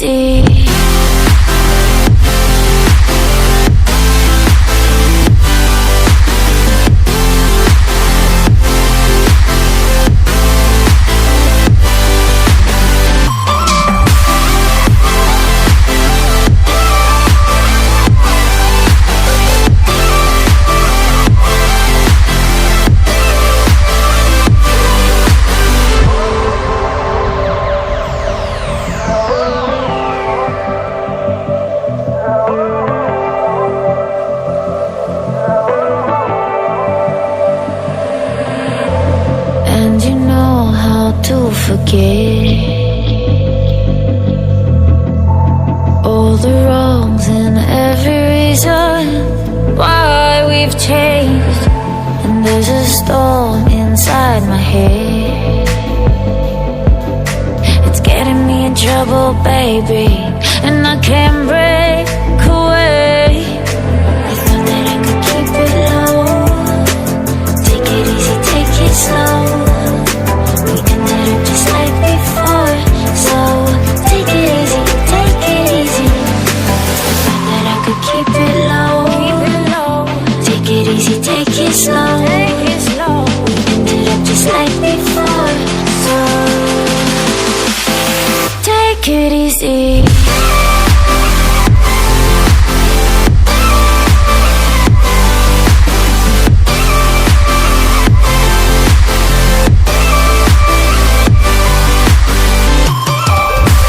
easy. To forget all the wrongs and every reason why we've changed. And there's a storm inside my head, it's getting me in trouble, baby, and I can't breathe.